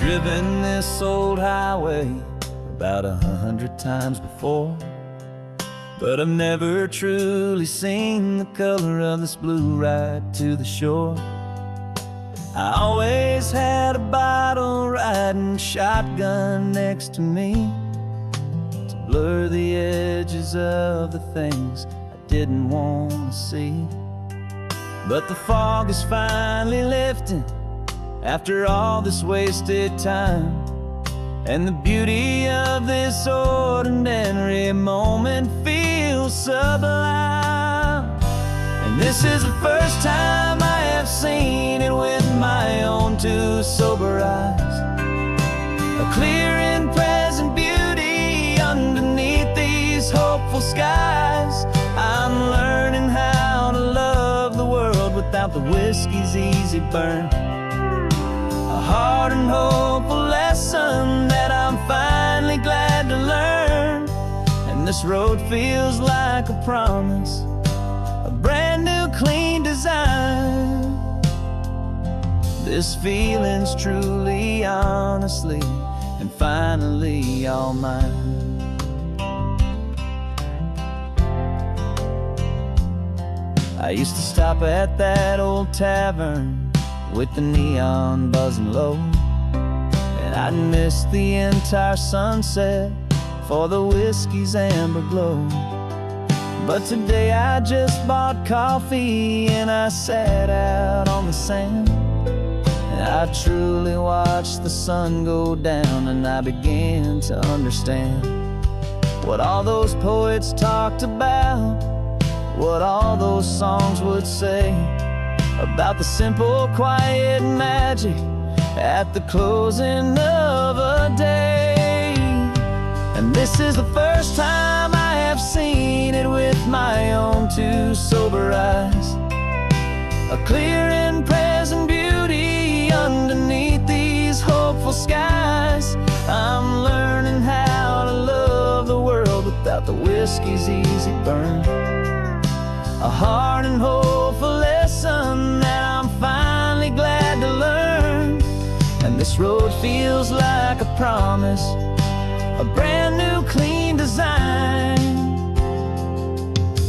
driven this old highway about 100 times before, but I've never truly seen the color of this blue right to the shore. I always had a bottle riding shotgun next to me to blur the edges of the things I didn't want to see. But the fog is finally lifting after all this wasted time, and the beauty of this ordinary moment feels sublime. And this is the first time I have seen it with my own two sober eyes, a clear and present beauty underneath these hopeful skies. I'm learning how to love the world without the whiskey's easy burn, a hard and hopeful lesson that I'm finally glad to learn. And this road feels like a promise, a brand new clean design. This feeling's truly, honestly, and finally all mine. I used to stop at that old tavern with the neon buzzing low, and I'd miss the entire sunset for the whiskey's amber glow. But today I just bought coffee and I sat out on the sand, and I truly watched the sun go down, and I began to understand what all those poets talked about, what all those songs would say about the simple, quiet magic at the closing of a day. And this is the first time I have seen it with my own two sober eyes, a clear and present beauty underneath these hopeful skies. I'm learning how to love the world without the whiskey's easy burn, a hard and hopeful lesson that I'm finally glad to learn. And this road feels like a promise, a brand new clean design.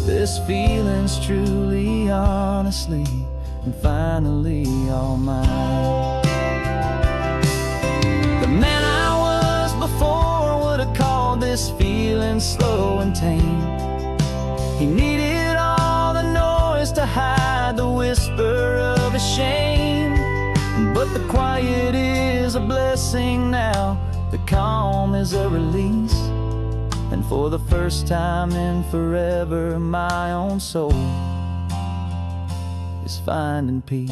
This feeling's truly, honestly, and finally all mine. The man I was before would have called this feeling slow and tame. He needed all the noise to hide the whisper of his shame, but the quiet is a blessing now, the calm is a release, and for the first time in forever my own soul is finding peace.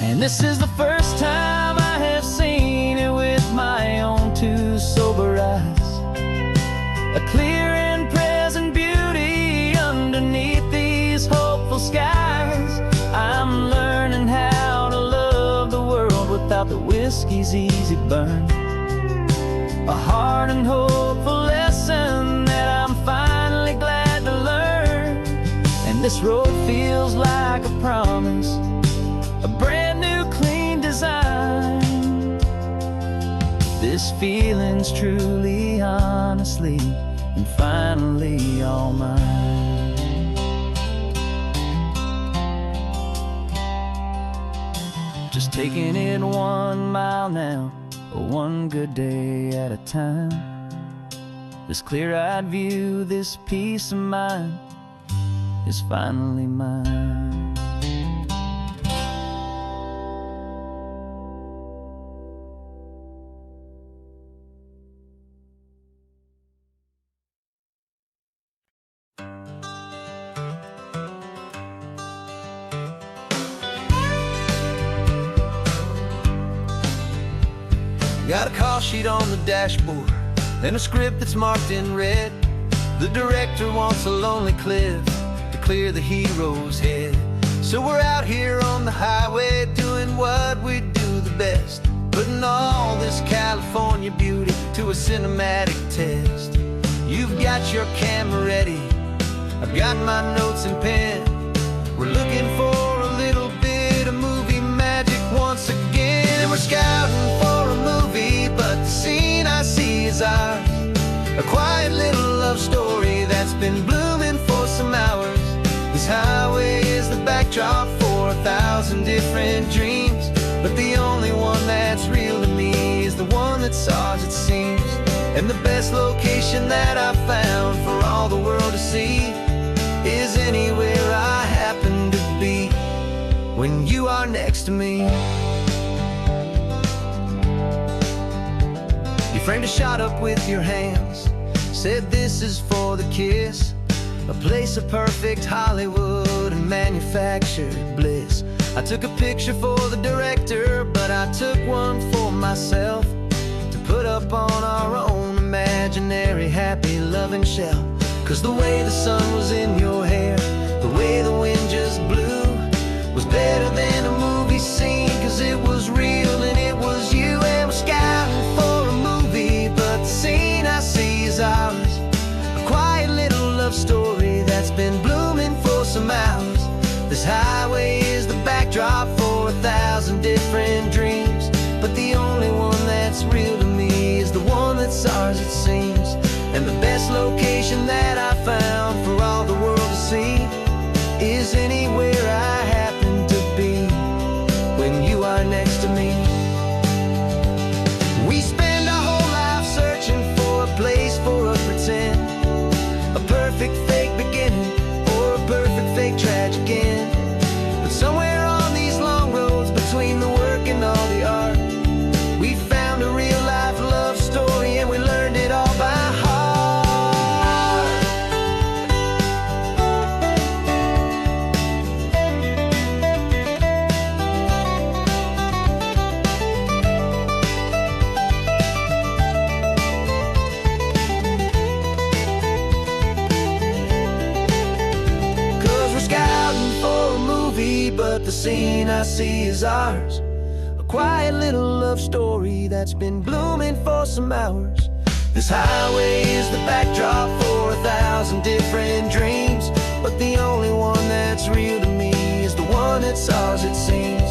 And this is the first time I have seen it with my own two sober eyes, a clear and present beauty underneath these hopeful skies. I'm learning how to love the world without the whiskey's easy burn, a hard and hopeful lesson that I'm finally glad to learn. And this road feels like a promise, a brand new clean design. This feeling's truly, honestly, and finally all mine. Just taking it 1 mile now, one good day at a time. This clear-eyed view, this peace of mind is finally mine. Got a call sheet on the dashboard and a script that's marked in red. The director wants a lonely cliff to clear the hero's head. So we're out here on the highway doing what we do the best, putting all this California beauty to a cinematic test. You've got your camera ready, I've got my notes and pen. We're looking for a little bit we're scouting for a movie, but the scene I see is ours. A quiet little love story that's been blooming for some hours. This highway is the backdrop for 1,000 different dreams, but the only one that's real to me is the one that's ours, it seems. And the best location that I've found for all the world to see is anywhere I happen to be when you are next to me. You framed a shot up with your hands, said this is for the kiss, a place of perfect Hollywood and manufactured bliss. I took a picture for the director, but I took one for myself to put up on our own imaginary happy loving shelf. 'Cause the way the sun was in your hair, the way the wind just blew, was better than a movie scene, 'cause it was real and it was you. And we're scouting for a movie, but the scene I see is ours. A quiet little love story that's been blooming for some hours. This highway is the backdrop for 1,000 different dreams, but the only one that's real to me is the one that's ours, it seems. And the best location that I found for all the world to see is anywhere I happen to be when you are next to me. We spend our whole life searching for a place for a pretend, a perfect fake beginning or a perfect fake tragic end. But somewhere on these long roads between the work and all the art, we found a real life love story and we learned it all by heart. But the scene I see is ours. A quiet little love story that's been blooming for some hours. This highway is the backdrop for 1,000 different dreams, but the only one that's real to me is the one that's ours, it seems.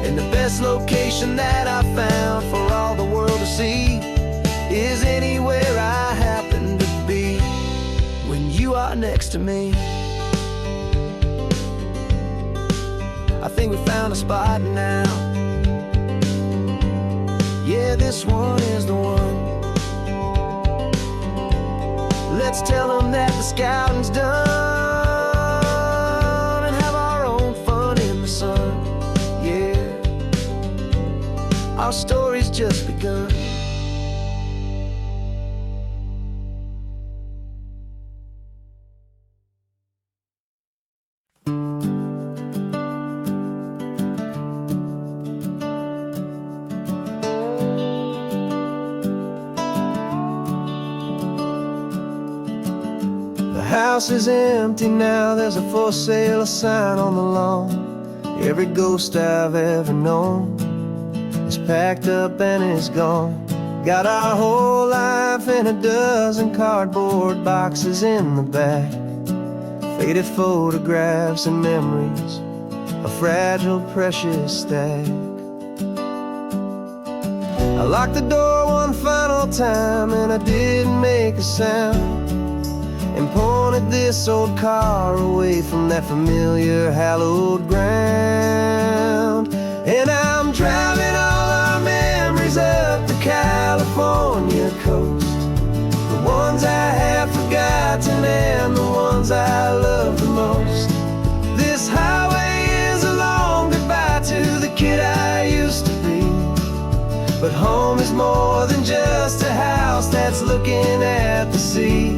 And the best location that I found for all the world to see is anywhere I happen to be when you are next to me. I think we found a spot now. Yeah, this one is the one. Let's tell them that the scouting's done and have our own fun in the sun. Yeah, our story's just begun. The house is empty now, there's a for sale sign on the lawn. Every ghost I've ever known is packed up and is gone. Got our whole life in a dozen cardboard boxes in the back. Faded photographs and memories, a fragile, precious stack. I locked the door one final time and I didn't make a sound, and pointed this old car away from that familiar hallowed ground. And I'm driving all our memories up the California coast, the ones I have forgotten and the ones I love the most. This highway is a long goodbye to the kid I used to be, but home is more than just a house that's looking at the sea.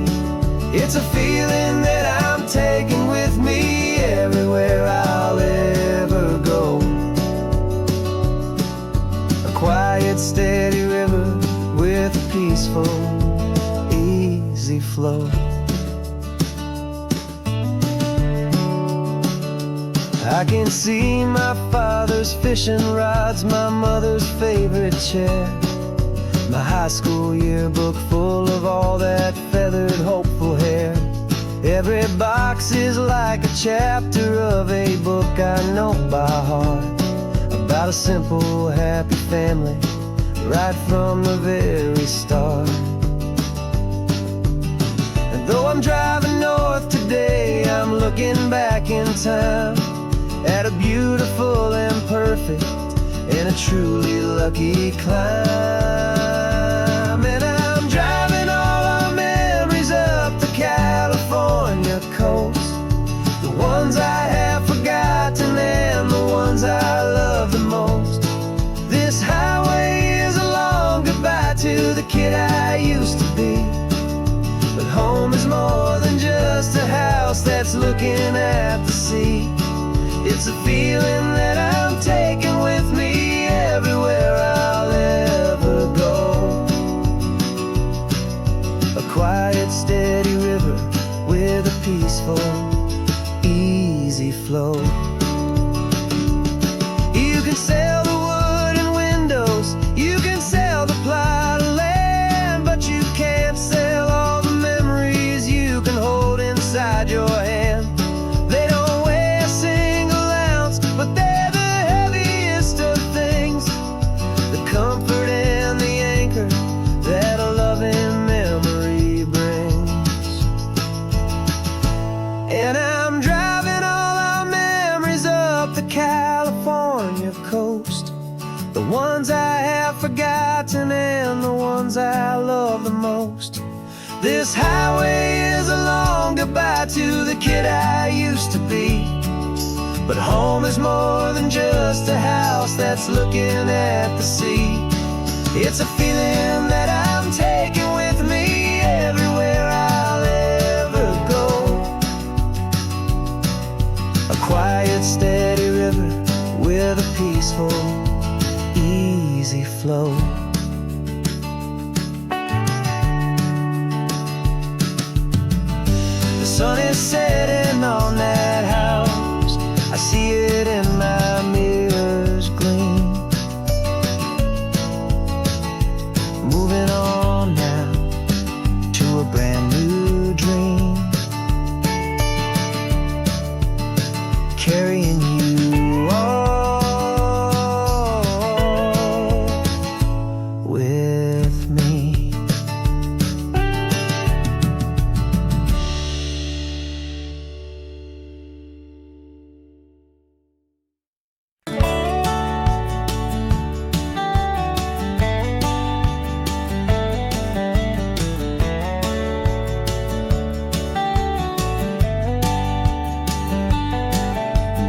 It's a feeling that I'm taking with me everywhere I'll ever go. A quiet, steady river with a peaceful, easy flow. I can see my father's fishing rods, my mother's favorite chair, my high school yearbook full of all that feathered, hopeful hair. Every box is like a chapter of a book I know by heart, about a simple, happy family right from the very start. And though I'm driving north today, I'm looking back in time at a beautiful and perfect and a truly lucky climb. And I'm driving all our memories up the California coast, the ones I have forgotten and the ones I love the most. This highway is a long goodbye to the kid I used to be. But home is more than just a house that's looking at the sea. It's a feeling that I'm taking with me everywhere I'll ever go. A quiet, steady river with a peaceful, easy flow. You can sail the wooden windows, you can sail the plot of land, but you can't sail all the memories you can hold inside your hand. They don't weigh a single ounce, but they're the heaviest of things, the comfort and the anchor that a loving memory brings. And I'm driving all our memories up the California coast, the ones I have forgotten and the ones I love the most. This highway is a long goodbye to the kid I used to be. But home is more than just a house that's looking at the sea. It's a feeling that I'm taking with me everywhere I'll ever go. A quiet, steady river with a peaceful, easy flow. The sun is setting on that house, I see it in my mirror's gleam. Moving on now to a brand new dream, carrying you all with me.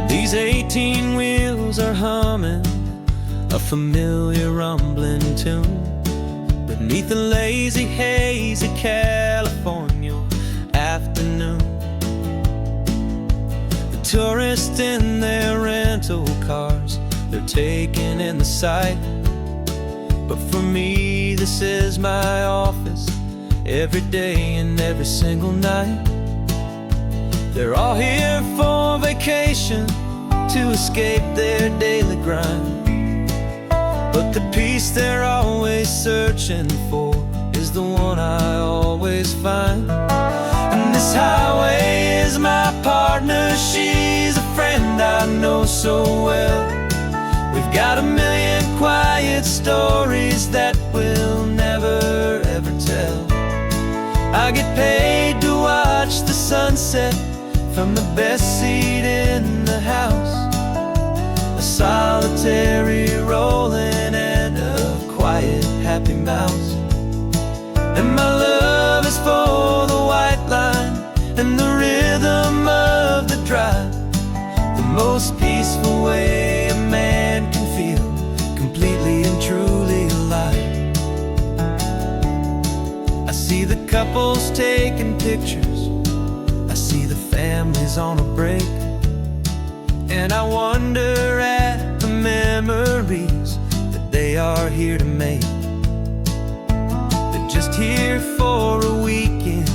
These 18 wheels are humming a familiar rumbling tune beneath the lazy haze of California afternoon. The tourists in their rental cars, they're taking in the sight. But for me, this is my office every day and every single night. They're all here for vacation, to escape their daily grind. But the peace they're always searching for is the one I always find. And this highway is my partner, she's a friend I know so well. We've got a million quiet stories that we'll never ever tell. I get paid to watch the sunset from the best seat in the house, a solitary rolling and a quiet, happy mouse. And my love is for the white line and the rhythm of the drive, the most peaceful way a man can feel completely and truly alive. I see the couples taking pictures, I see the families on a break, and I wonder at the memories that they are here to make. They're just here for a weekend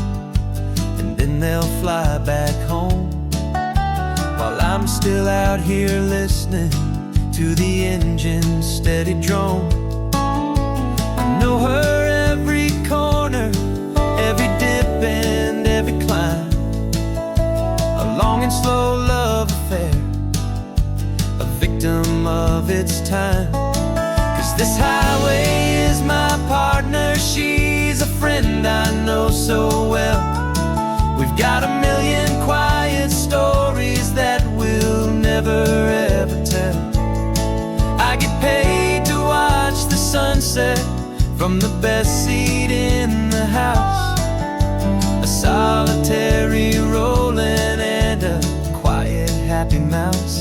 and then they'll fly back home, while I'm still out here listening to the engine's steady drone. I know her every corner, every dip and every climb, a long and slow love affair, a victim of its time. 'Cause this highway is my partner, she's a friend I know so well. We've got a million quiet stories that we'll never ever tell. I get paid to watch the sunset from the best seat in the house. A solitary rolling and a quiet happy mouse.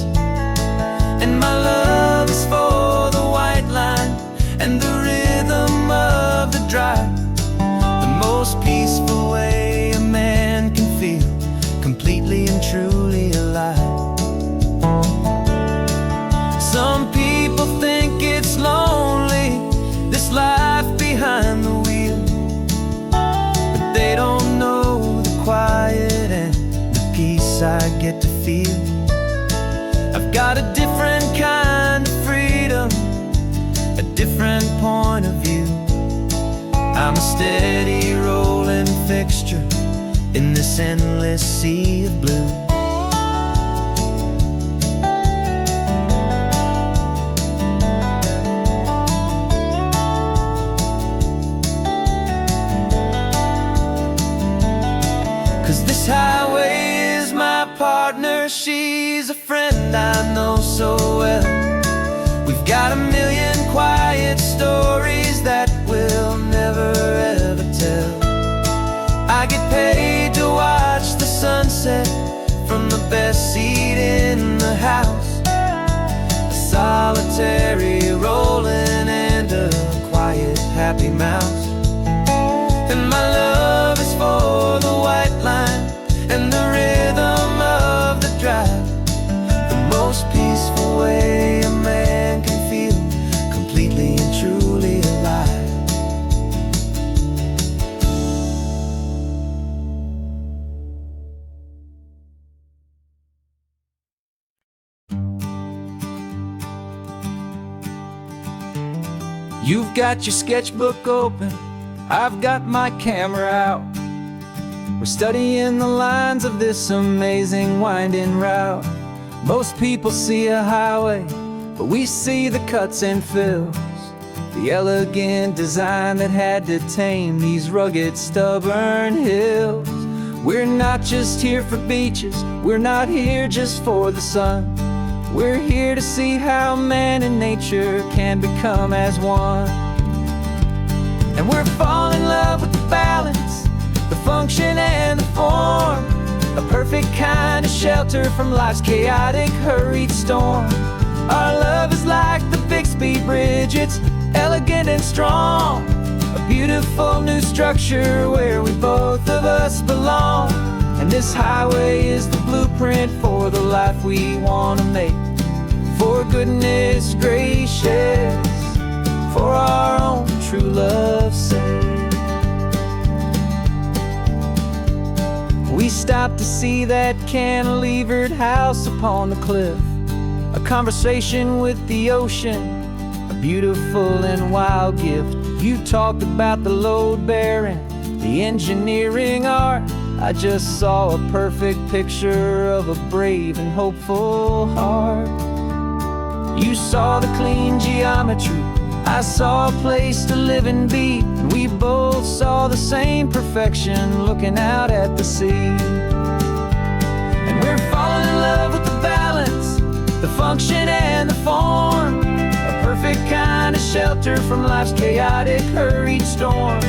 And my love is for the white line and the rhythm of the drive. The most peaceful way a man can feel completely and truly alive. Some people think it's lonely, this life behind the wheel, but they don't know the quiet and the peace I get to feel. I've got a different kind of freedom, a different point of view. I'm a steady rolling fixture in this endless sea of blue. 'Cause this highway is my partner, she's a friend I know so well. We've got a million quiet stories that we'll never ever tell. I get paid to watch the sunset from the best seat in the house. A solitary rolling and a quiet happy mouse. And my love is for the white line and the rhythm of the drive. The most peaceful way a man can feel completely and truly alive. You've got your sketchbook open, I've got my camera out. We're studying the lines of this amazing winding route. Most people see a highway, but we see the cuts and fills, the elegant design that had to tame these rugged, stubborn hills. We're not just here for beaches, we're not here just for the sun. We're here to see how man and nature can become as one. And we're falling in love with the balance, the function and the form, a perfect kind of shelter from life's chaotic, hurried storm. Our love is like the Bixby Bridge, it's elegant and strong, a beautiful new structure where we both of us belong. And this highway is the blueprint for the life we want to make. For goodness gracious, for our own true love's sake. We stopped to see that cantilevered house upon the cliff, a conversation with the ocean, a beautiful and wild gift. You talked about the load bearing, the engineering art. I just saw a perfect picture of a brave and hopeful heart. You saw the clean geometry, I saw a place to live and be, and we both saw the same perfection looking out at the sea. And we're falling in love with the balance, the function and the form, a perfect kind of shelter from life's chaotic, hurried storm.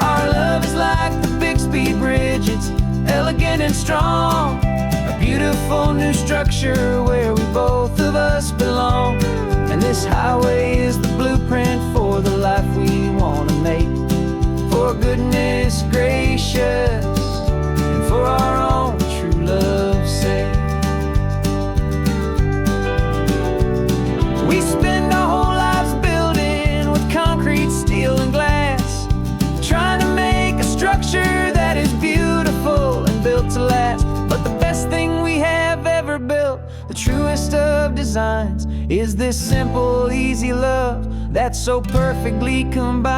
Our love is like the Bixby Bridge, it's elegant and strong, a beautiful new structure where we both of us belong. And this highway is the blueprint for the life we want to make. For goodness gracious, and for our own true love's sake. We spend our whole lives building with concrete, steel, and glass, trying to make a structure that is beautiful and built to last. But the best thing we have ever built, the truest of designs, is this simple, easy love that so perfectly combines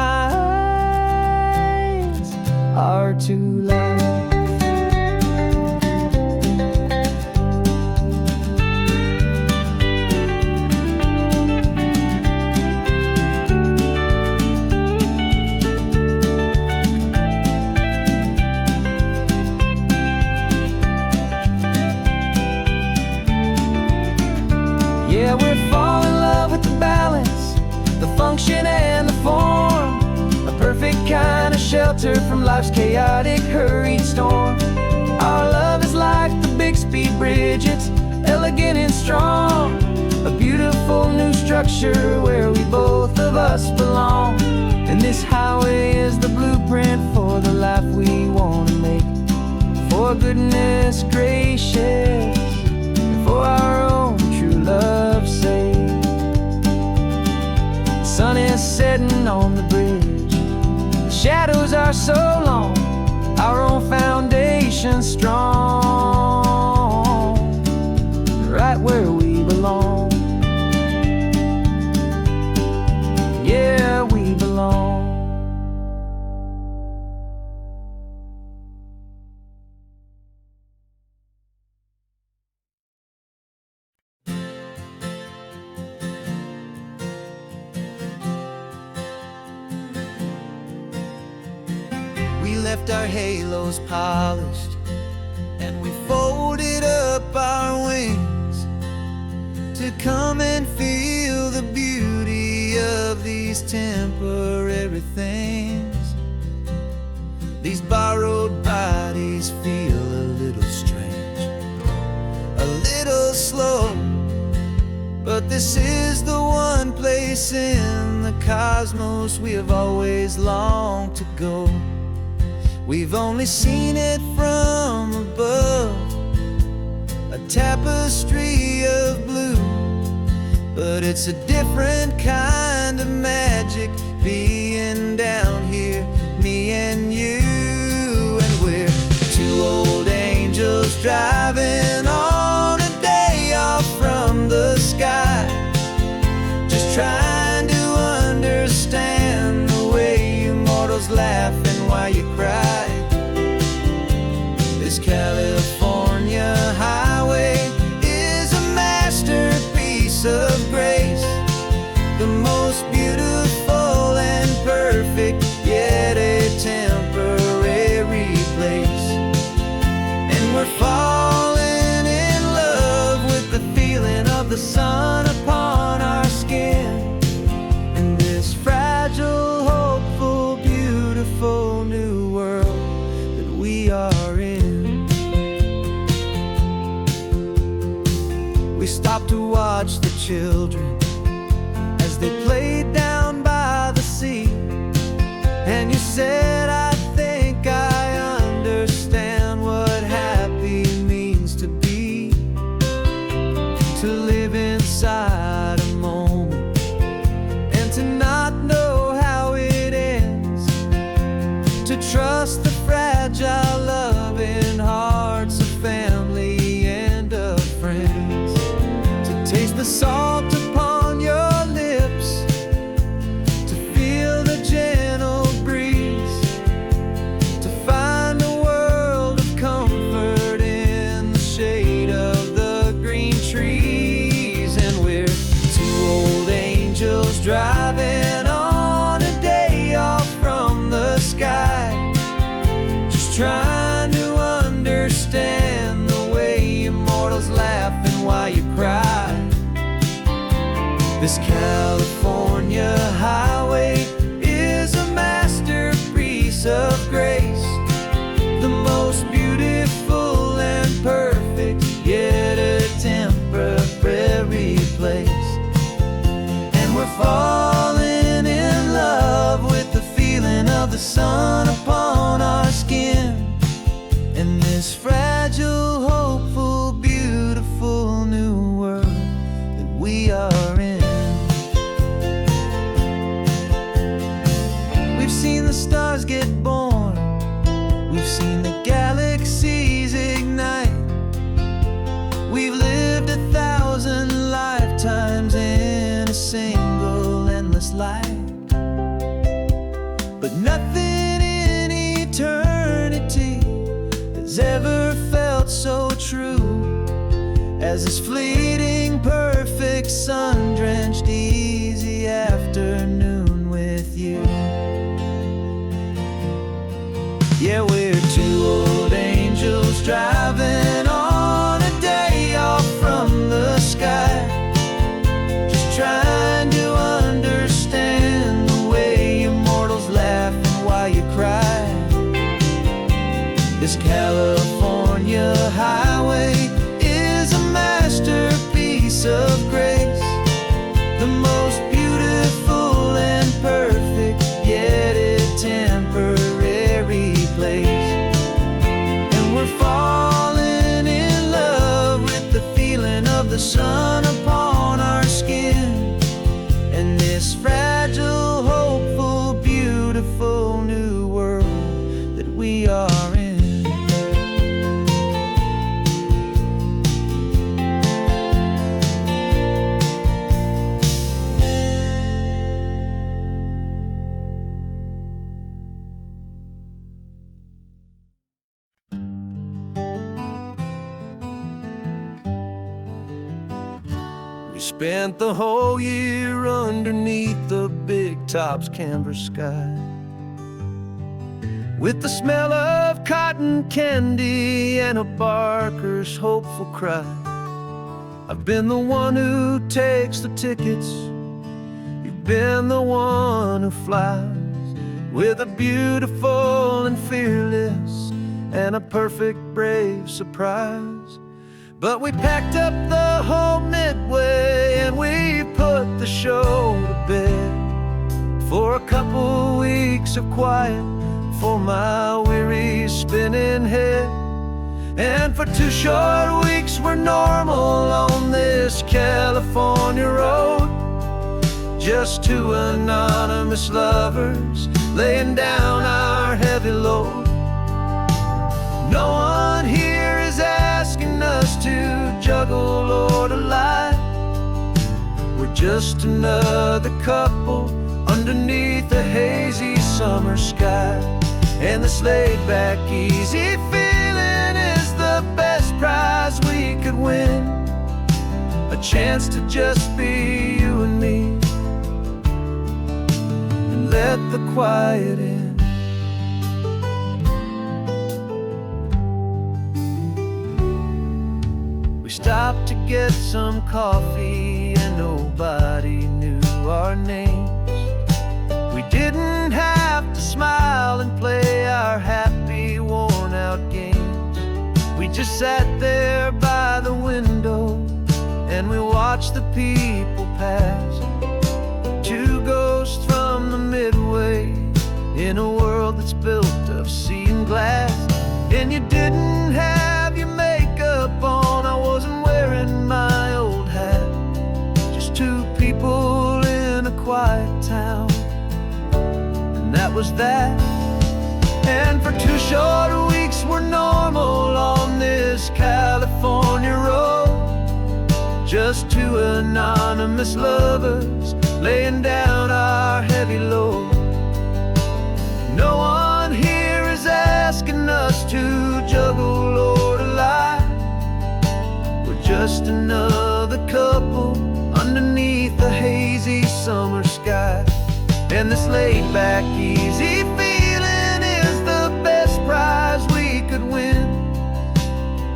our two lives. shelter from life's chaotic, hurried storm. Our love is like the Bixby Bridge, it's elegant and strong. A beautiful new structure where we both of us belong. And this highway is the blueprint for the life we want to make. For goodness gracious, for our own true love's sake. The sun is setting on the bridge, the shadows are so long, our own foundation strong, right where we belong. Yeah, we belong. We left our halos polished, and we folded up our wings to come and feel the beauty of these temporary things. These borrowed bodies feel a little strange, a little slow, but this is the one place in the cosmos we have always longed to go. We've only seen it from above, a tapestry of blue, but it's a different kind of magic being down here, me and you. And we're two old angels driving on a day off from the sky, just trying to understand the way you mortals laugh and why you cry. This California highway is a masterpiece of grace, the most beautiful and perfect, yet a temporary place. And we're falling in love with the feeling of the sun upon our skin, in this fragile, hopeful, beautiful new world that we are in. We stopped to watch the children as they played down by the sea, and you said, I think I understand what happy means to be, to live inside a moment and to not know how it ends, to trust the fragile loving hearts of family and of friends, to taste the salt upon your lips, to feel the gentle breeze, to find a world of comfort in the shade of the green trees. And we're two old angels driving on a day off from the sky, just trying to understand the way immortals laugh and why you cry. This California highway is a masterpiece of grace, the most beautiful and perfect, yet a temporary place. And we're falling in love with the feeling of the sun upon our skin, in this fragile, hopeful, beautiful new world that we are in. We've seen the stars get born, we've seen the galaxies ignite, we've lived 1,000 lifetimes in a single endless life. But nothing in eternity has ever felt so true as this fleeting, perfect, sun-drenched, easy afternoon with you. Yeah, we're two old angels driving on a day off from the sky, just trying to understand the way immortals laugh and why you cry. spent the whole year underneath the big top's canvas sky, with the smell of cotton candy and a barker's hopeful cry. I've been the one who takes the tickets, you've been the one who flies, with a beautiful and fearless and a perfect brave surprise. But we packed up the whole Midway and we put the show to bed, for a couple weeks of quiet for my weary spinning head. And for 2 short weeks we're normal on this California road, just 2 anonymous lovers laying down our heavy load. No one here is asking us to juggle or to lie. We're just another couple underneath a hazy summer sky. And this laid-back, easy feeling is the best prize we could win, a chance to just be you and me, and let the quiet in. We stopped to get some coffee and nobody knew our names. We didn't have to smile and play our happy, worn-out games. We just sat there by the window and we watched the people pass, 2 ghosts from the Midway in a world that's built of sea and glass. And you didn't have your makeup on, I wasn't wearing my old hat, just 2 people in a quiet town, and that was that. And for 2 short weeks we're normal on this California road, just 2 anonymous lovers laying down our heavy load. No one here is asking us to juggle or to lie. We're just another couple underneath the hazy summer sky. And this laid-back, easy feeling is the best prize we could win,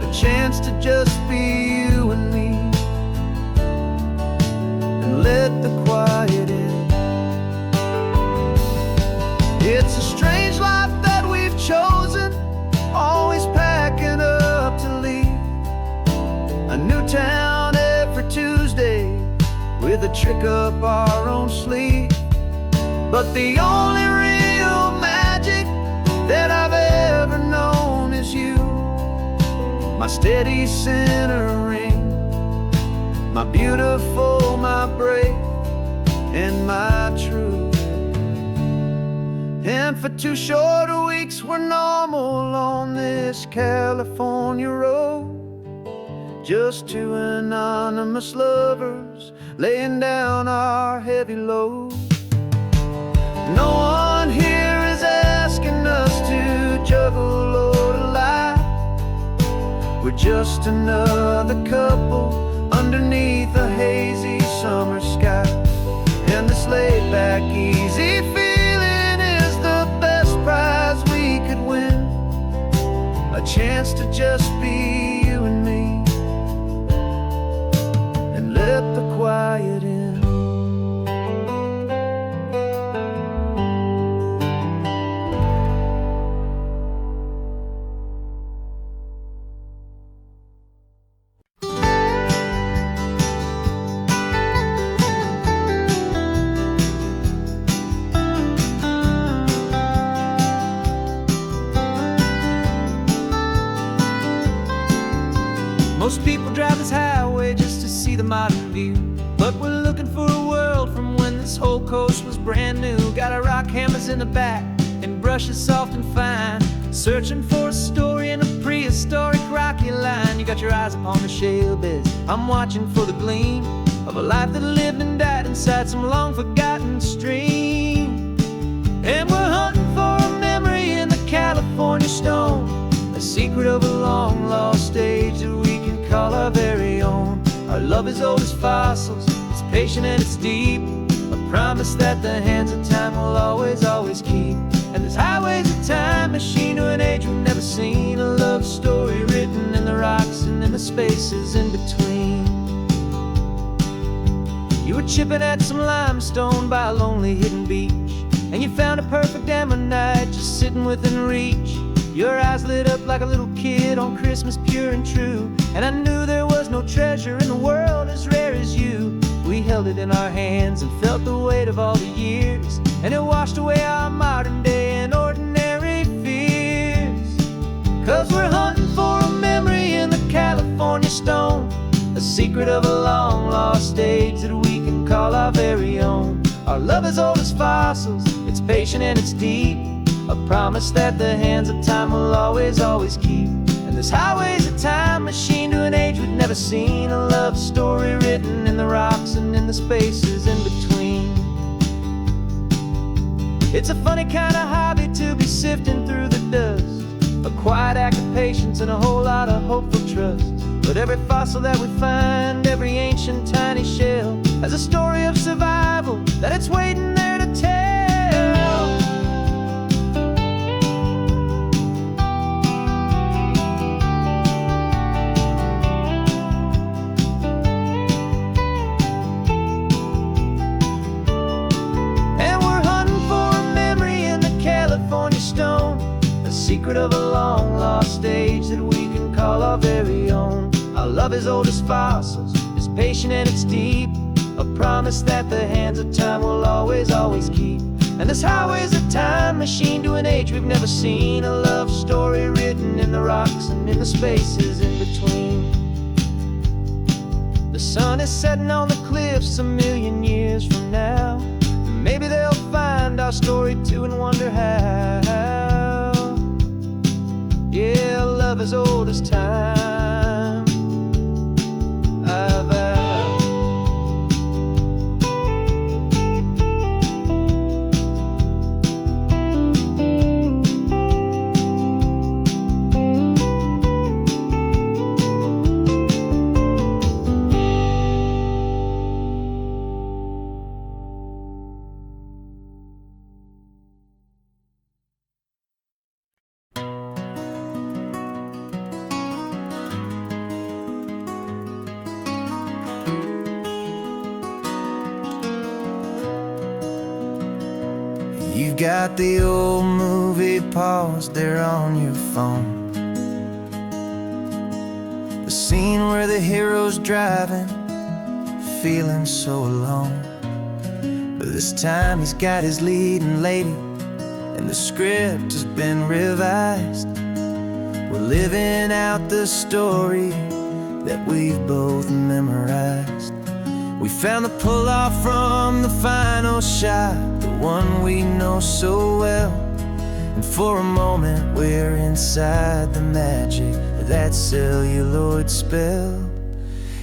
a chance to just be you and me, and let the quiet in. It's a strange life that we've chosen, always packing up to leave a new town every Tuesday with a trick up our own sleeve. But the only real magic that I've ever known is you, my steady centering, my beautiful, my brave, and my true. And for 2 short weeks we're normal on this California road, just 2 anonymous lovers laying down our heavy load. No one here is asking us to juggle or to lie. We're just another couple underneath a hazy summer sky. And this laid-back, easy feeling is the best prize we could win, a chance to just be you and me, and let the quiet in. Most people drive this highway just to see the modern view, but we're looking for a world from when this whole coast was brand new. Got our rock hammers in the back and brushes soft and fine, searching for a story in a prehistoric rocky line. You got your eyes upon the shale beds, I'm watching for the gleam of a life that lived and died inside some long forgotten stream. And we're hunting for a memory in the California stone, a secret of a long lost age that we can call our very own. Our love is old as fossils, it's patient and it's deep, a promise that the hands of time will always, always keep. And this highway's a time machine to an age we've never seen, a love story written in the rocks and in the spaces in between. You were chipping at some limestone by a lonely hidden beach, and you found a perfect ammonite just sitting within reach. Your eyes lit up like a little kid on Christmas, pure and true, and I knew there was no treasure in the world as rare as you. We held it in our hands and felt the weight of all the years, and it washed away our modern day and ordinary fears. 'Cause we're hunting for a memory in the California stone, a secret of a long lost age that we can call our very own. Our love is old as fossils, it's patient and it's deep, a promise that the hands of time will always, always keep. And this highway's a time machine to an age we've never seen, a love story written in the rocks and in the spaces in between. It's a funny kind of hobby to be sifting through the dust, a quiet act of patience and a whole lot of hopeful trust. But every fossil that we find, every ancient tiny shell, has a story of survival that it's waiting there to tell. And we're hunting for a memory in the California stone, a secret of a long lost age that we can call our very own. Our love is old as fossils, it's patient and it's deep, a promise that the hands of time will always, always keep. And this highway's a time machine to an age we've never seen, a love story written in the rocks and in the spaces in between. The sun is setting on the cliffs a million years from now, maybe they'll find our story too and wonder how. Yeah, love is old as time. You've got the old movie paused there on your phone, the scene where the hero's driving, feeling so alone. But this time he's got his leading lady, and the script has been revised. We're living out the story that we've both memorized. We found the pull-off from the final shot, the one we know so well. And for a moment we're inside the magic of that celluloid spell.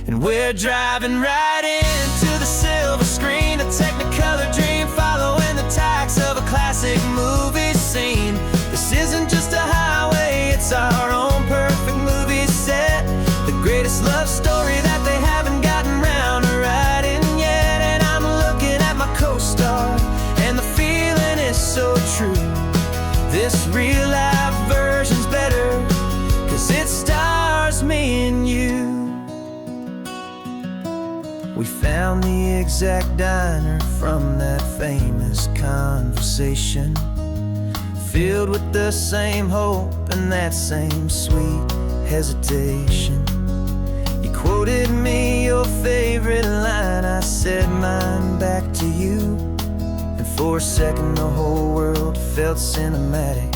And we're driving right into the silver screen, a technicolor dream following the tacks of a classic movie scene. This isn't just a highway, it's our own perfect movie set, the greatest love story that they haven't gotten round to writing yet. And I'm looking at my co-star, and the feeling is so true. This real life version's better, 'cause it stars me and you. We found the exact diner from that famous conversation, filled with the same hope and that same sweet hesitation. You quoted me your favorite line, I said mine back to you, and for a second the whole world felt cinematic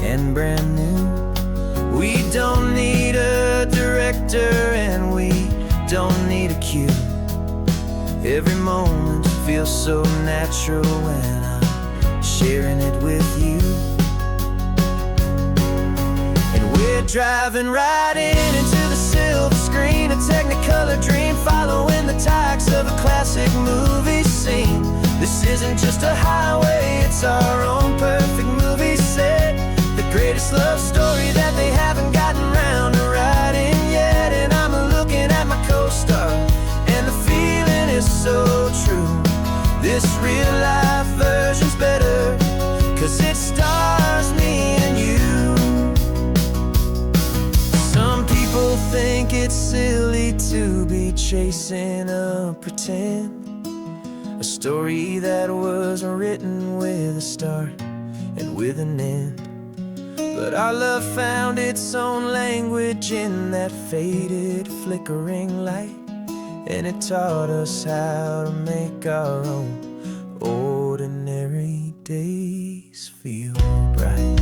and brand new. We don't need a director and we don't need a cue. Every moment feels so natural when I'm sharing it with you. And we're driving right into the silver screen, a technicolor dream following the tacks of a classic movie scene. This isn't just a highway, it's our own perfect movie set, the greatest love story that they haven't gotten round to writing yet. And I'm looking at my co-star, this real life version's better, 'cause it stars me and you. Some people think it's silly to be chasing a pretend, a story that was written with a start and with an end. But our love found its own language in that faded, flickering light, and it taught us how to make our own ordinary days feel bright.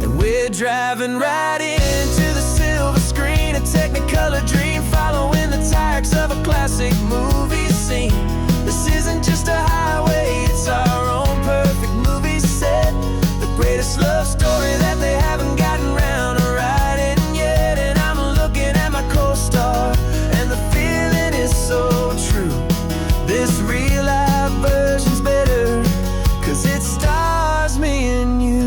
And we're driving right into the silver screen, a Technicolor dream, following the tracks of a classic movie scene. This isn't just a highway, it's our own perfect movie set, the greatest love story that they haven't gotten round to writing yet. And I'm looking at my co-star, and the feeling is so true. This real life version's better, 'cause it stars me and you.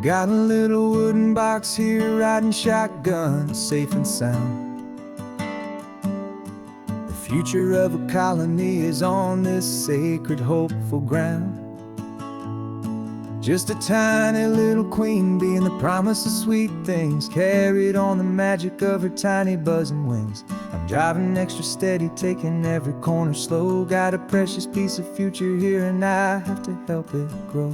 Got a little wooden box here, riding shotgun, safe and sound. The future of a colony is on this sacred, hopeful ground. Just a tiny little queen bee, and the promise of sweet things, carried on the magic of her tiny buzzing wings. I'm driving extra steady, taking every corner slow. Got a precious piece of future here, and I have to help it grow.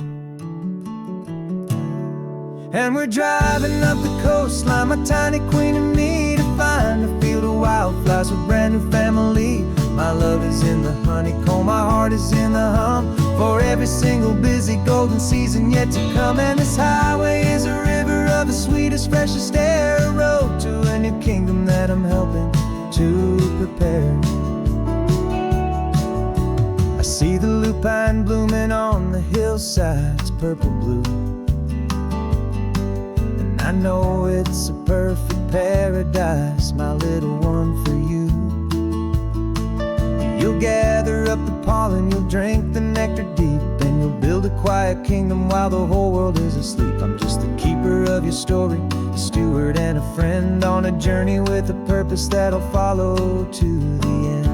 And we're driving up the coastline, my tiny queen and me, to find a field of wildflowers with brand new family. My love is in the honeycomb, my heart is in the hum, for every single busy golden season yet to come. And this highway is a river of the sweetest, freshest air, a road to a new kingdom that I'm helping to prepare. I see the lupine blooming on the hillsides, purple blue, I know it's a perfect paradise, my little one, for you. You'll gather up the pollen, you'll drink the nectar deep, and you'll build a quiet kingdom while the whole world is asleep. I'm just the keeper of your story, a steward and a friend, on a journey with a purpose that'll follow to the end.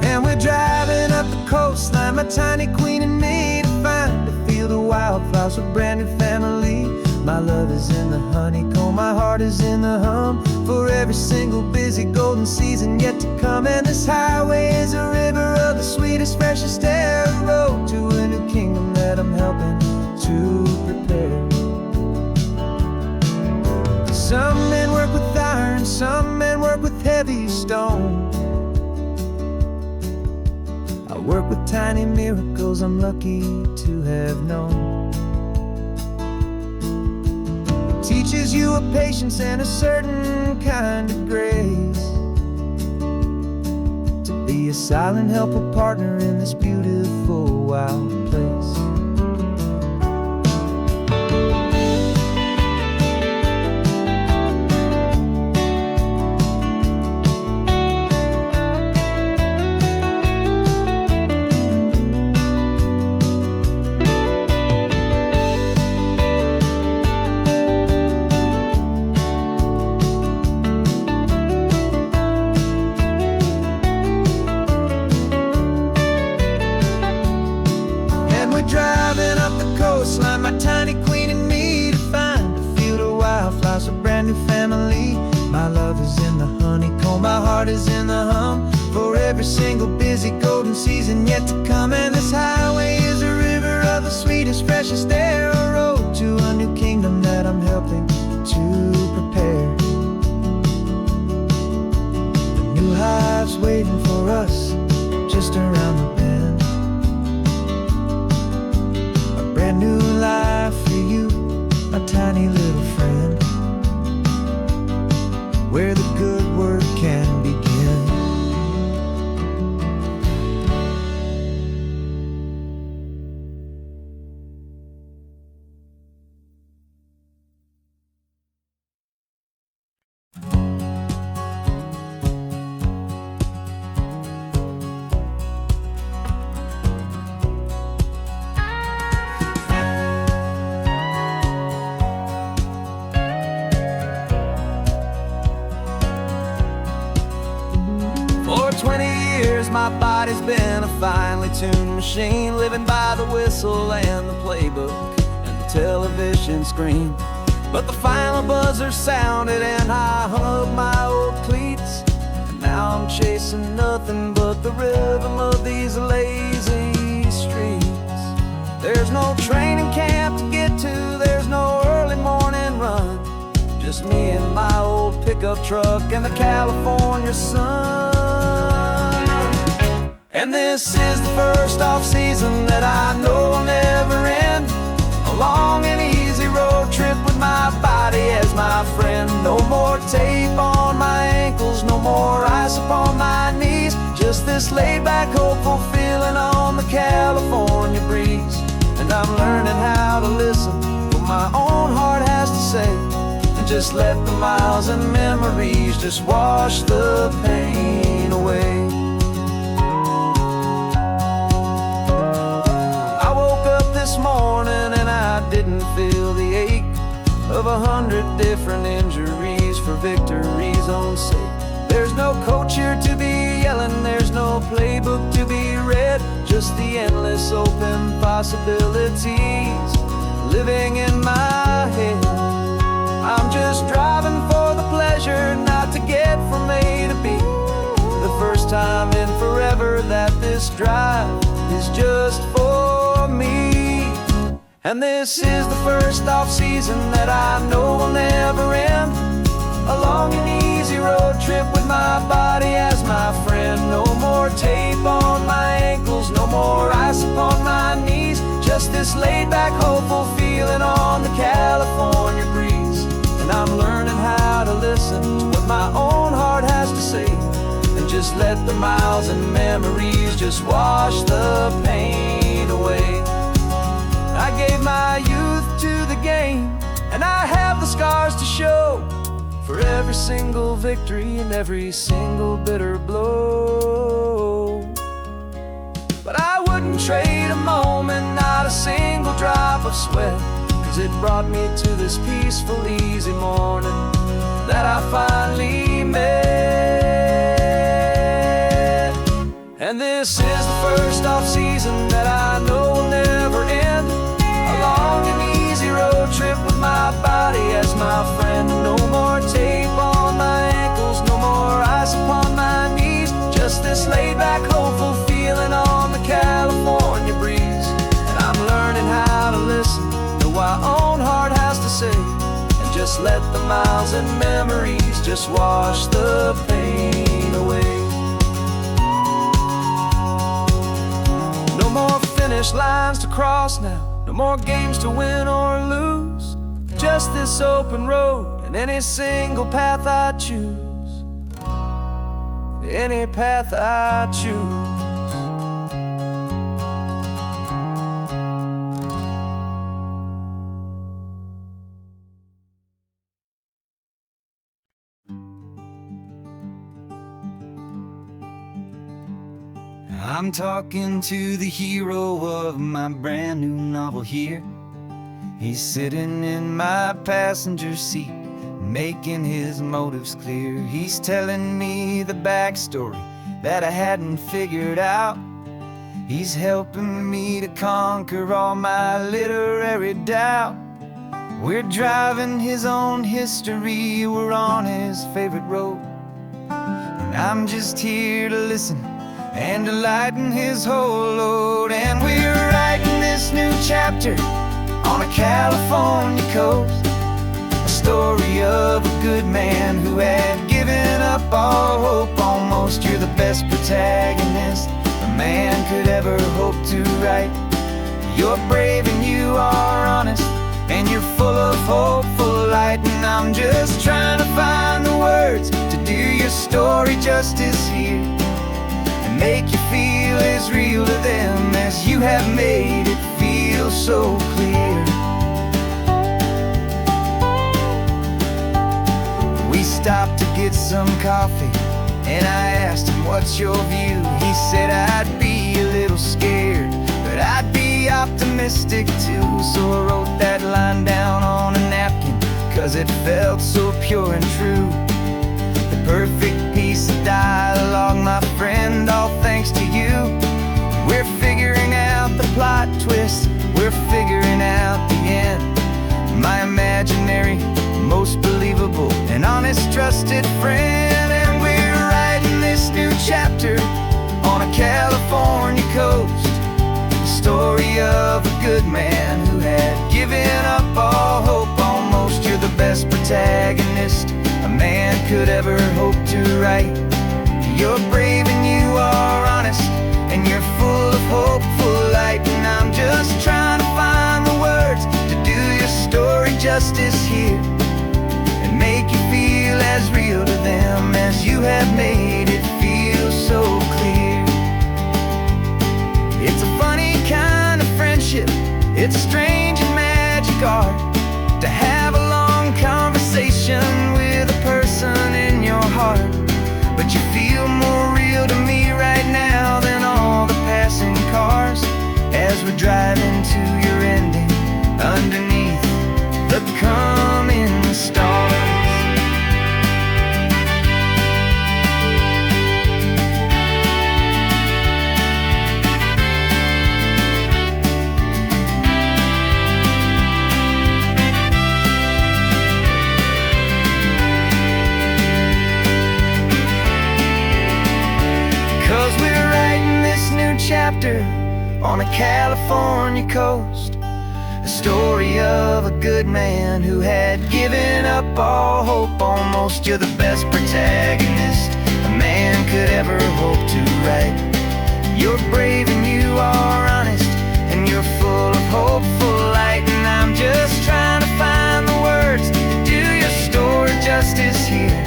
And we're driving up the coastline, my tiny queen and me, to find a field of wildflowers with brand new family. My love is in the honeycomb, my heart is in the hum, for every single busy golden season yet to come. And this highway is a river of the sweetest, freshest air, a road to a new kingdom that I'm helping to prepare. Some men work with iron, some men work with heavy stone. I work with tiny miracles I'm lucky to have known. It teaches you a patience and a certain kind of grace, to be a silent, helpful partner in this beautiful, wild place. Driving up the coastline, my tiny queen and me, to find a field of wildflowers, a brand new family. My love is in the honeycomb, my heart is in the hum, for every single busy golden season yet to come. And this highway is a river of the sweetest, freshest air, a road to a new kingdom that I'm helping to prepare. The new hive's waiting for us just around the bend. Brand new life for you, my tiny little friend. last 20 years, my body's been a finely tuned machine, living by the whistle and the playbook and the television screen. But the final buzzer sounded and I hung up my old cleats, and now I'm chasing nothing but the rhythm of these lazy streets. There's no training camp to get to, there's no early morning run, just me and my old pickup truck and the California sun. And this is the first off-season that I know will never end, a long and easy road trip with my body as my friend. No more tape on my ankles, no more ice upon my knees, just this laid-back, hopeful feeling on the California breeze. And I'm learning how to listen what my own heart has to say, and just let the miles and memories just wash the pain away. I woke up this morning and I didn't feel the ache of 100 different injuries for victory's own sake. There's no coach here to be yelling, there's no playbook to be read, just the endless open possibilities living in my head. I'm just driving for the pleasure, not to get from A to B. The first time in forever that this drive is just for me. And this is the first off-season that I know will never end, a long and easy road trip with my body as my friend. No more tape on my ankles, no more ice upon my knees, just this laid-back, hopeful feeling on the California breeze. And I'm learning how to listen to what my own heart has to say, and just let the miles and memories just wash the pain away. I gave my youth to the game, and I have the scars to show for every single victory and every single bitter blow. But I wouldn't trade a moment, not a single drop of sweat, 'cause it brought me to this peaceful, easy morning that I finally met. And this is the first off-season that I know will never end, a long and easy road trip with my body as my friend. No more tape on my ankles, no more ice upon my knees, just this laid-back, hopeful feeling on the California breeze. And I'm learning how to listen to what my own heart has to say, and just let the miles and memories just wash the pain away. No more finish lines to cross now, no more games to win or lose, just this open road and any single path I choose, any path I choose. I'm talking to the hero of my brand new novel here. He's sitting in my passenger seat, making his motives clear. He's telling me the backstory that I hadn't figured out. He's helping me to conquer all my literary doubt. We're driving his own history, we're on his favorite road, and I'm just here to listen and to lighten his whole load. And we're writing this new chapter on a California coast, a story of a good man who had given up all hope almost. You're the best protagonist a man could ever hope to write. You're brave and you are honest, and you're full of hopeful light. And I'm just trying to find the words to do your story justice here, and make you feel as real to them as you have made it feel so clear. We stopped to get some coffee, and I asked him, what's your view? He said, I'd be a little scared, but I'd be optimistic too. So I wrote that line down on a napkin, 'cause it felt so pure and true. The perfect piece of dialogue, my friend, honest, trusted friend. And we're writing this new chapter on a California coast, the story of a good man who had given up all hope almost. You're the best protagonist a man could ever hope to write. You're brave and you are honest, and you're full of hopeful light. And I'm just trying to find the words to do your story justice here, and make you feel as real to them as you have made it feel so clear. It's a funny kind of friendship, it's strange and magic art to have a long conversation with a person in your heart. But you feel more real to me right now than all the passing cars, as we're driving to your ending underneath the coming stars. 'Cause we're writing this new chapter on a California coast, a story of a good man who had given up all hope almost. You're the best protagonist a man could ever hope to write. You're brave and you are honest, and you're full of hopeful light. And I'm just trying to find the words to do your story justice here,